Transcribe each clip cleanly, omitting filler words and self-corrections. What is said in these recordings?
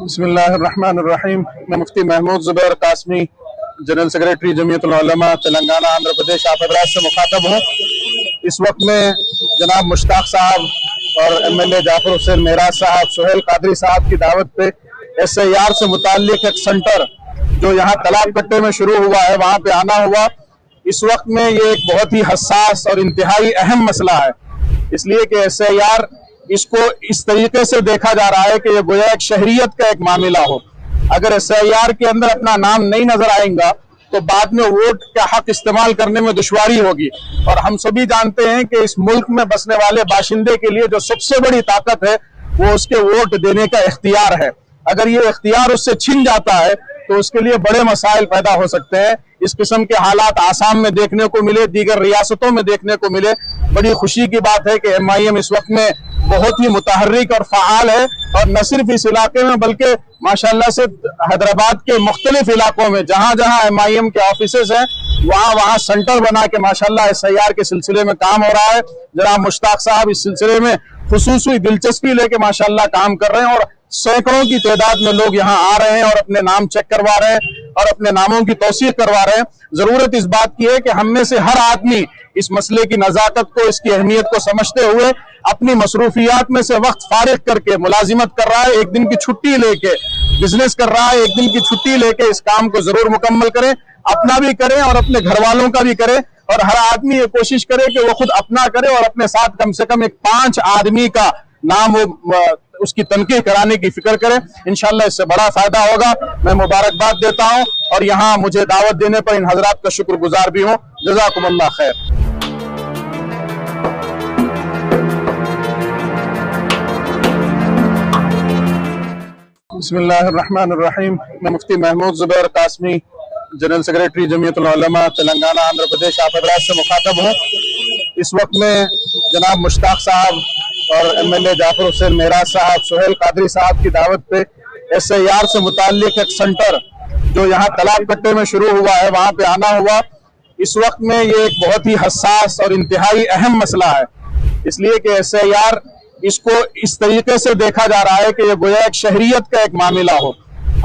बिस्मिल्लाहिर्रहमानिर्रहीम। मैं मुफ्ती Mahmood Zubair Qasmi, general secretary Jamiatul उलमा तेलंगाना आंध्र प्रदेश आप हज़रात से मुखातब हूँ। इस वक्त में जनाब मुश्ताक साहब और MLA जाफर हुसैन मेराज साहब, सुहेल कादरी साहब की दावत पे SIR से मुताल्लिक एक सेंटर जो यहाँ तालाब कट्टे में शुरू हुआ है, वहाँ पे आना हुआ। इस वक्त में ये एक बहुत ही हसास और इंतहाई अहम मसला है, इसलिए कि SIR इसको इस तरीके से देखा जा रहा है कि ये गोया एक शहरियत का एक मामला हो। अगर SIR के अंदर अपना नाम नहीं नजर आएगा तो बाद में वोट का हक इस्तेमाल करने में दुश्वारी होगी। और हम सभी जानते हैं कि इस मुल्क में बसने वाले बाशिंदे के लिए जो सबसे बड़ी ताकत है वो उसके वोट देने का इख्तियार है। अगर ये इख्तियार उससे छिन जाता है तो उसके लिए बड़े मसाइल पैदा हो सकते हैं। इस किस्म के हालात आसाम में देखने को मिले, दीगर रियासतों में देखने को मिले। बड़ी खुशी की बात है कि MIM इस वक्त में बहुत ही मुतहर्रिक और फ़आल है, और न सिर्फ इस इलाके में बल्कि माशाल्लाह से हैदराबाद के मुख्तलिफ इलाकों में जहाँ जहाँ MIM के ऑफिसेज हैं वहाँ सेंटर बना के माशाल्लाह SIR के सिलसिले में काम हो रहा है। जनाब मुश्ताक साहब इस सिलसिले में खुसूसी दिलचस्पी लेके माशाल्लाह काम कर रहे हैं, और सैकड़ों की तादाद में लोग यहाँ आ रहे हैं और अपने नाम चेक करवा रहे हैं और अपने नामों की तौसीक करवा रहे हैं। जरूरत इस बात की है कि हम में से हर आदमी इस मसले की नजाकत को, इसकी अहमियत को समझते हुए अपनी मसरूफियात में से वक्त फारिग करके मुलाजिमत कर रहा है, एक दिन की छुट्टी लेके बिजनेस कर रहा है, एक दिन की छुट्टी लेके इस काम को जरूर मुकम्मल करें, अपना भी करें और अपने घर वालों का भी करें। और हर आदमी ये कोशिश करे कि वो खुद अपना करे और अपने साथ कम से कम एक 5 आदमी का नाम उसकी तनकीह कराने की फिक्र करें। इंशाल्लाह इससे बड़ा फायदा होगा। मैं मुबारकबाद देता हूं और यहाँ मुझे दावत देने पर इन हजरात का शुक्रगुजार भी हूँ। जज़ाकुमुल्लाह खैर। बिस्मिल्लाहिर्रहमानिर्रहीम। मैं मुफ्ती महमूद ज़ुबैर कासमी, जनरल सेक्रेटरी जमीयतुल उलमा तेलंगाना आंध्र प्रदेश आप हज़रात से मुखातब हूँ। इस वक्त में जनाब मुश्ताक साहब और MLA जाफर हुसैन मेराज साहब, सुहेल कादरी साहब की दावत पे SIR से मुताल्लिक एक सेंटर जो यहाँ तालाब कट्टे में शुरू हुआ है, वहाँ पे आना हुआ। इस वक्त में ये एक बहुत ही हसास और इंतहाई अहम मसला है, इसलिए कि SIR इसको इस तरीके से देखा जा रहा है कि ये गोया एक शहरियत का एक मामला हो।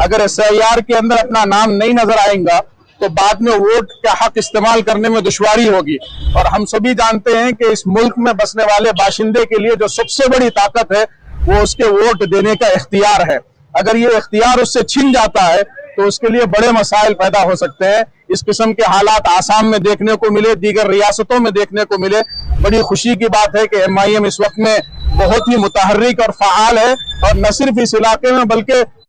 अगर SIR के अंदर अपना नाम नहीं नजर आएगा तो बाद में वोट का हक इस्तेमाल करने में दुश्वारी होगी। और हम सभी जानते हैं कि इस मुल्क में बसने वाले बाशिंदे के लिए जो सबसे बड़ी ताकत है वो उसके वोट देने का इख्तियार है। अगर ये इख्तियार उससे छिन जाता है तो उसके लिए बड़े मसाइल पैदा हो सकते हैं। इस किस्म के हालात आसाम में देखने को मिले, दीगर रियासतों में देखने को मिले। बड़ी खुशी की बात है कि MIM इस वक्त में बहुत ही मुतहर्रिक और फ़आल है, और न सिर्फ इस इलाके में बल्कि